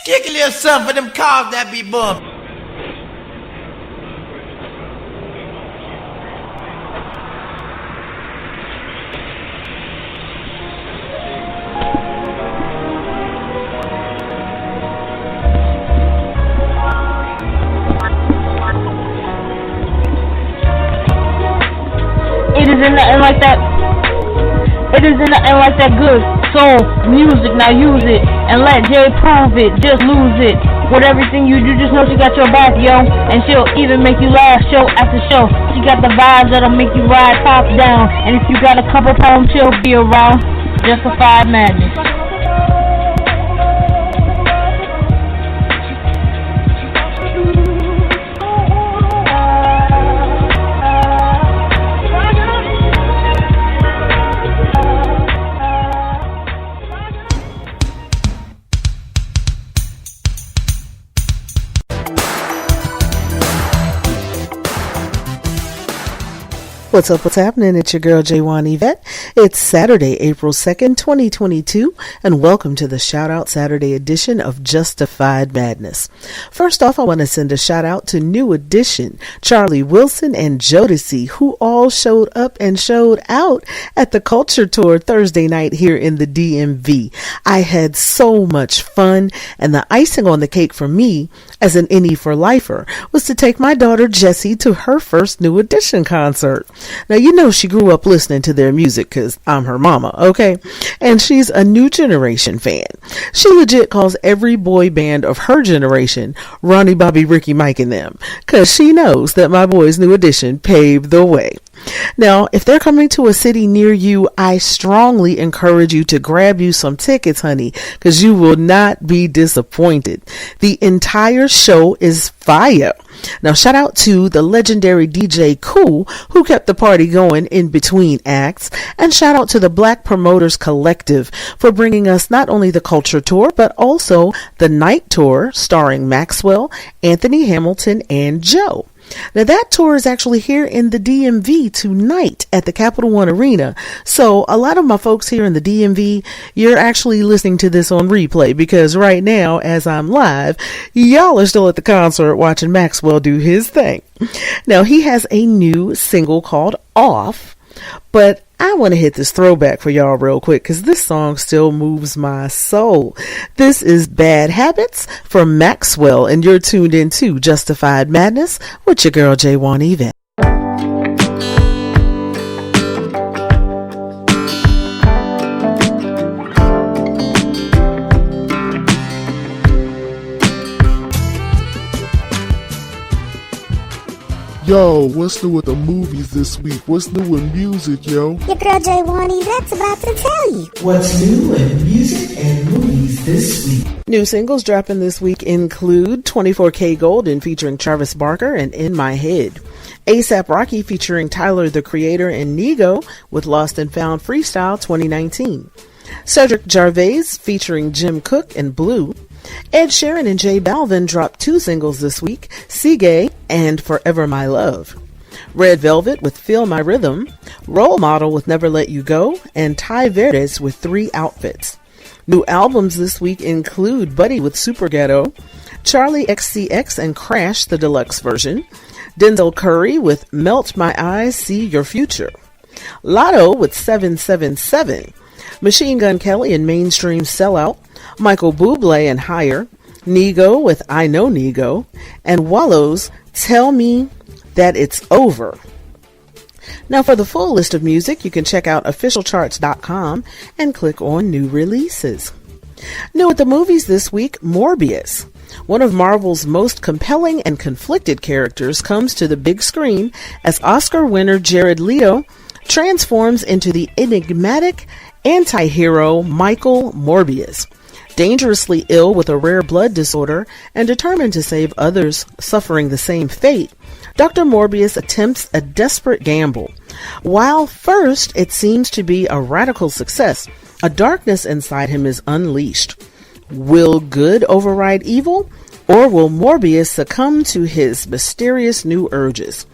Kick a little something for them cars that be bumping. It isn't nothing like that. It isn't nothing like that good soul music. Now use it and let Jay prove it. Just lose it. With everything you do, just know she got your back, yo. And she'll even make you laugh show after show. She got the vibes that'll make you ride top down. And if you got a couple pounds, she'll be around. Justified madness. What's up, what's happening? It's your girl, Yvette. It's Saturday, April 2nd, 2022, and welcome to the Shoutout Saturday edition of Justified Madness. First off, I want to send a shout out to New Edition, Charli Wilson, and Jodeci, who all showed up and showed out at the Culture Tour Thursday night here in the DMV. I had so much fun, and the icing on the cake for me, as an NE for lifer, was to take my daughter Jessie to her first New Edition concert. Now, you know she grew up listening to their music because I'm her mama, okay? And she's a new generation fan. She legit calls every boy band of her generation Ronnie, Bobby, Ricky, Mike, and them, because she knows that my boys' New Edition paved the way. Now, if they're coming to a city near you, I strongly encourage you to grab you some tickets, honey, because you will not be disappointed. The entire show is fire. Now, shout out to the legendary DJ Cool, who kept the party going in between acts, and shout out to the Black Promoters Collective for bringing us not only the Culture Tour, but also the Night Tour starring Maxwell, Anthony Hamilton, and Joe. Now, that tour is actually here in the DMV tonight at the Capital One Arena. So a lot of my folks here in the DMV, you're actually listening to this on replay, because right now, as I'm live, y'all are still at the concert watching Maxwell do his thing. Now, he has a new single called Off, but I want to hit this throwback for y'all real quick, because this song still moves my soul. This is Bad Habits from Maxwell, and you're tuned into Justified Madness with your girl, Yvette. Yo, what's new with the movies this week? What's new in music, yo? Your girl Yvette's about to tell you. What's new in music and movies this week? New singles dropping this week include 24K Goldn featuring Travis Barker and In My Head, A$AP Rocky featuring Tyler the Creator and Nego with Lost and Found Freestyle 2019, Cedric Gervais featuring Jim Cook and Blue. Ed Sheeran and J Balvin dropped 2 singles this week, Seagay and Forever My Love. Red Velvet with Feel My Rhythm, Role Model with Never Let You Go, and Ty Verdes with 3 Outfits. New albums this week include Buddy with Super Ghetto, Charli XCX and Crash the Deluxe version, Denzel Curry with Melt My Eyes, See Your Future, Lotto with 777, Machine Gun Kelly and Mainstream Sellout, Michael Bublé and Higher, Nego with I Know Nego, and Wallow's Tell Me That It's Over. Now, for the full list of music, you can check out officialcharts.com and click on New Releases. New at the movies this week, Morbius. One of Marvel's most compelling and conflicted characters comes to the big screen as Oscar winner Jared Leto transforms into the enigmatic anti-hero Michael Morbius. Dangerously ill with a rare blood disorder and determined to save others suffering the same fate, Dr. Morbius attempts a desperate gamble. While first it seems to be a radical success, a darkness inside him is unleashed. Will good override evil, or will Morbius succumb to his mysterious new urges?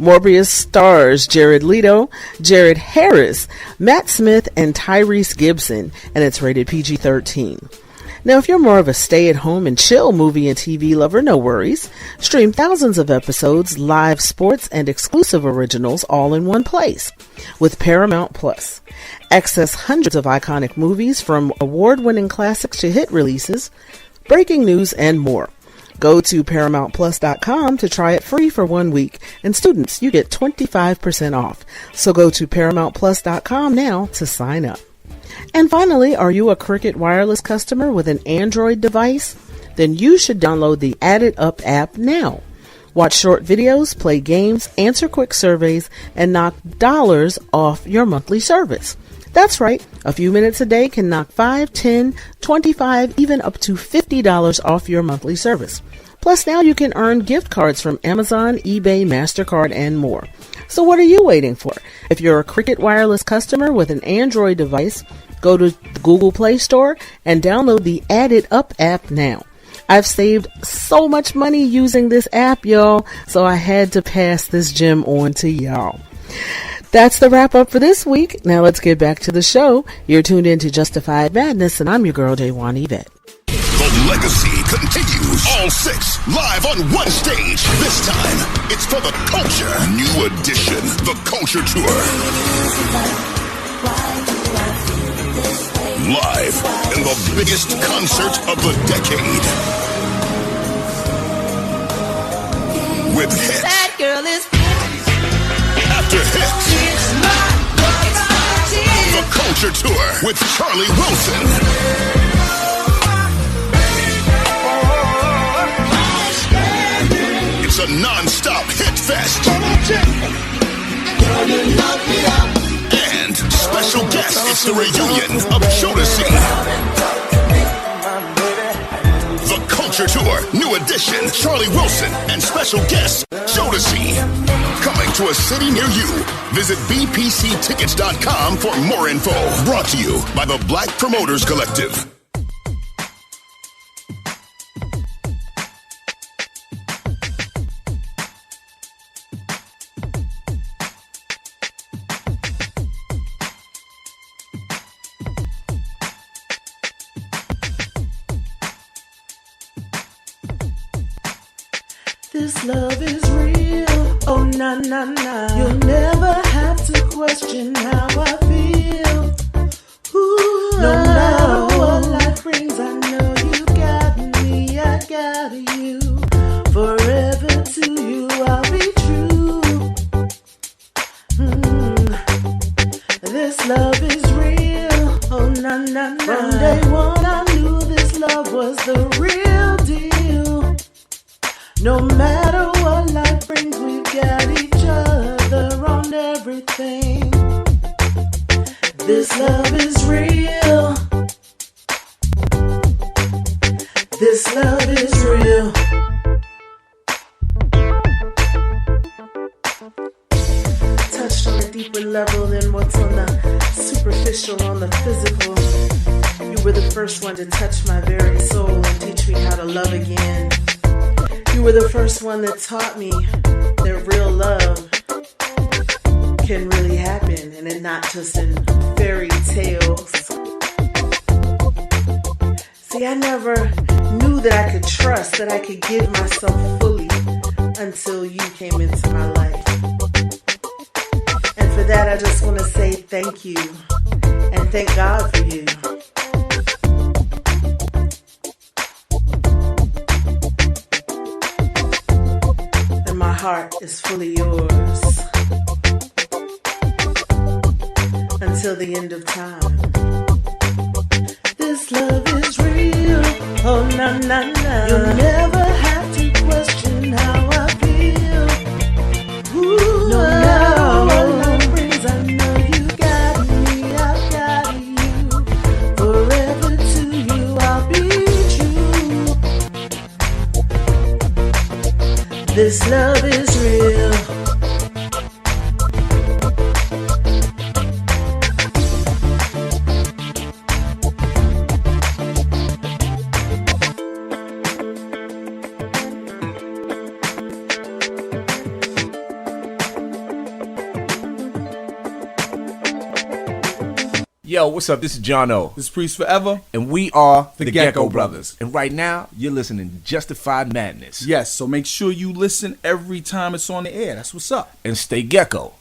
Morbius stars Jared Leto, Jared Harris, Matt Smith, and Tyrese Gibson, and it's rated PG-13. Now, if you're more of a stay-at-home and chill movie and TV lover, no worries. Stream thousands of episodes, live sports, and exclusive originals all in one place with Paramount Plus. Access hundreds of iconic movies from award-winning classics to hit releases, breaking news, and more. Go to ParamountPlus.com to try it free for 1 week, and students, you get 25% off. So go to ParamountPlus.com now to sign up. And finally, are you a Cricket Wireless customer with an Android device? Then you should download the Add It Up app now. Watch short videos, play games, answer quick surveys, and knock dollars off your monthly service. That's right, a few minutes a day can knock $5, $10, $25, even up to $50 off your monthly service. Plus, now you can earn gift cards from Amazon, eBay, MasterCard, and more. So what are you waiting for? If you're a Cricket Wireless customer with an Android device, go to the Google Play Store and download the Add It Up app now. I've saved so much money using this app, y'all, so I had to pass this gem on to y'all. That's the wrap up for this week. Now let's get back to the show. You're tuned in to Justified Madness, and I'm your girl, J1 Yvette. The legacy continues. All six live on one stage. This time, it's for the culture. New edition, the Culture Tour. Live in the biggest concert of the decade. With hits. That girl is After hits. The Culture Tour with Charli Wilson. It's a non-stop hit fest. And special guest, it's the reunion of Jodeci. The Culture Tour, new edition, Charli Wilson, and special guest, Jodeci. Coming to a city near you. Visit bpctickets.com for more info. Brought to you by the Black Promoters Collective. This love is real, oh na na na. You'll never have to question how I feel. Ooh, no matter what life brings, I know you got me, I got you. Forever to you, I'll be true. This love is real, oh na na na. From day one, I knew this love was the real deal. No matter what life brings, we've got each other on everything. This love is real. This love is real. Touched on a deeper level than what's on the superficial, on the physical. You were the first one to touch my very soul and teach me how to love again. You were the first one that taught me that real love can really happen and it's not just in fairy tales. See, I never knew that I could trust, that I could give myself fully until you came into my life. And for that, I just want to say thank you and thank God for you. My heart is fully yours until the end of time. This love is real, oh na na na. You'll never have to question how I feel. Ooh, no matter what life brings, I know you got me, I got you. Forever to you, I'll be true. This love is real. Yo, what's up? This is John O. This is Priest Forever. And we are the Gecko Brothers. And right now, you're listening to Justified Madness. Yes, so make sure you listen every time it's on the air. That's what's up. And stay gecko.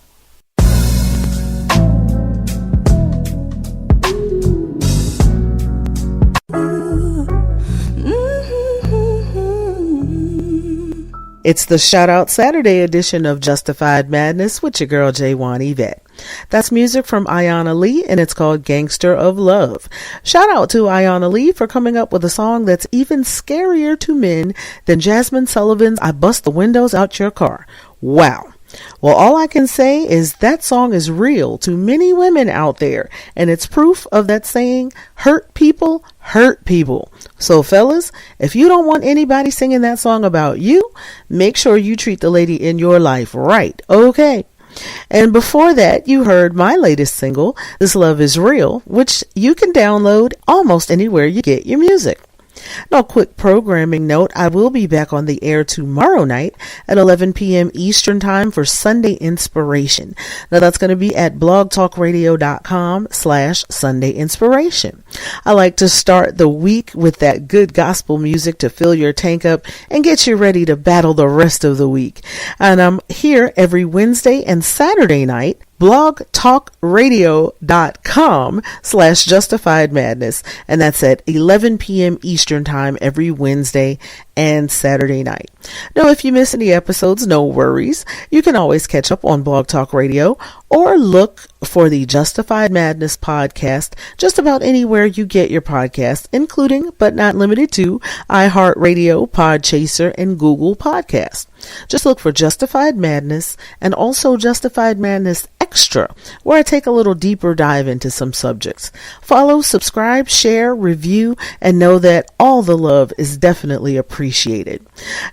It's the Shoutout Saturday edition of Justified Madness with your girl J1 Yvette. That's music from Aiyana Lee, and it's called Gangster of Love. Shout out to Aiyana Lee for coming up with a song that's even scarier to men than Jasmine Sullivan's I Bust the Windows Out Your Car. Wow. Well, all I can say is that song is real to many women out there, and it's proof of that saying, hurt people hurt people. So fellas, if you don't want anybody singing that song about you, make sure you treat the lady in your life right, okay? And before that, you heard my latest single, This Love Is Real, which you can download almost anywhere you get your music. Now, quick programming note, I will be back on the air tomorrow night at 11 p.m. Eastern Time for Sunday Inspiration. Now, that's going to be at blogtalkradio.com/Sunday Inspiration. I like to start the week with that good gospel music to fill your tank up and get you ready to battle the rest of the week. And I'm here every Wednesday and Saturday night, blogtalkradio.com/Justified Madness, and that's at 11 p.m. Eastern Time every Wednesday and Saturday night. Now, if you miss any episodes, no worries. You can always catch up on Blog Talk Radio or look for the Justified Madness podcast just about anywhere you get your podcast, including but not limited to iHeartRadio, Podchaser, and Google Podcast. Just look for Justified Madness and also Justified Madness Extra, where I take a little deeper dive into some subjects. Follow, subscribe, share, review, and know that all the love is definitely appreciated.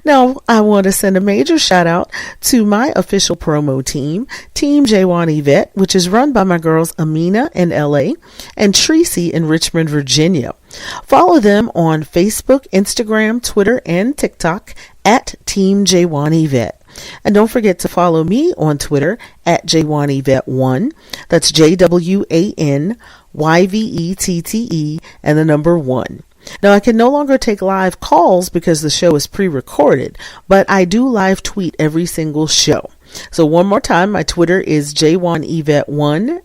Now, I want to send a major shout out to my official promo team, Team J1 Yvette, which is run by my girls Amina in LA and Tracy in Richmond, Virginia. Follow them on Facebook, Instagram, Twitter, and TikTok at Team J1 Yvette. And don't forget to follow me on Twitter at J1Yvette1. That's JWANYVETTE and the number 1. Now, I can no longer take live calls because the show is pre-recorded, but I do live tweet every single show. So one more time, my Twitter is J1Yvette1,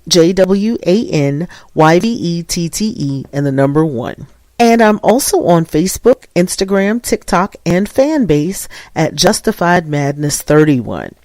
JWANYVETTE and the number 1. And I'm also on Facebook, Instagram, TikTok, and Fanbase at Justified Madness 31.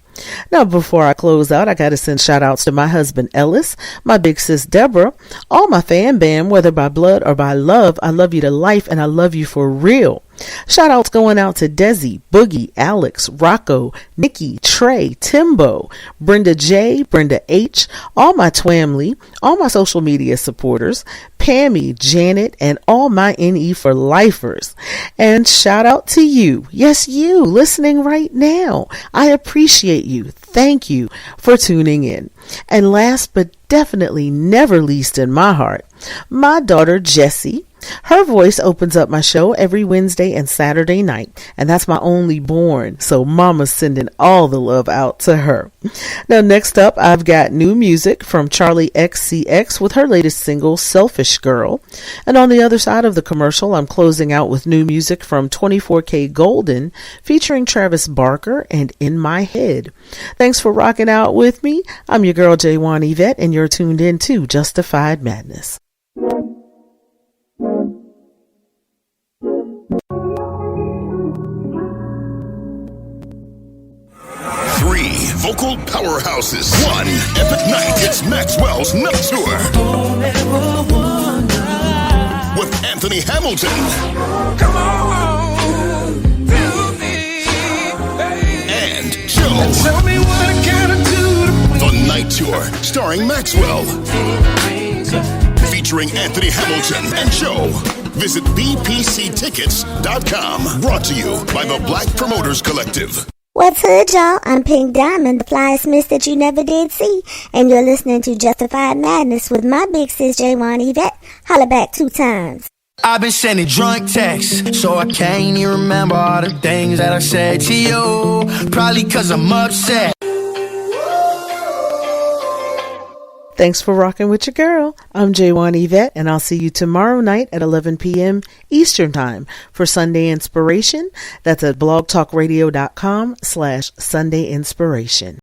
Now, before I close out, I got to send shout outs to my husband Ellis, my big sis Deborah, all my fan band, whether by blood or by love. I love you to life and I love you for real. Shout outs going out to Desi, Boogie, Alex, Rocco, Nikki, Trey, Timbo, Brenda J, Brenda H, all my Twamley, all my social media supporters, Pammy, Janet, and all my NE for lifers. And shout out to you. Yes, you listening right now. I appreciate you. Thank you for tuning in. And last but definitely never least in my heart, my daughter Jessie. Her voice opens up my show every Wednesday and Saturday night, and that's my only born, so mama's sending all the love out to her. Now, next up, I've got new music from Charli XCX with her latest single, Selfish Girl. And on the other side of the commercial, I'm closing out with new music from 24K Goldn featuring Travis Barker and In My Head. Thanks for rocking out with me. I'm your girl J1 Yvette, and you're tuned in to Justified Madness. 3 vocal powerhouses. 1 epic night. It's Maxwell's Nut Tour. With Anthony Hamilton. Come on, feel me, baby. And Joe. Tell me what I gotta do. The Night Tour, starring Maxwell. Featuring Anthony Hamilton and Joe. Visit bpctickets.com. Brought to you by the Black Promoters Collective. What's hood, y'all? I'm Pink Diamond, the flyest miss that you never did see. And you're listening to Justified Madness with my big sis, J1 Yvette. Holla back 2 times. I've been sending drunk texts, so I can't even remember all the things that I said to you. Probably 'cause I'm upset. Thanks for rocking with your girl. I'm J1 Yvette, and I'll see you tomorrow night at 11 p.m. Eastern Time for Sunday Inspiration. That's at blogtalkradio.com/Sunday Inspiration.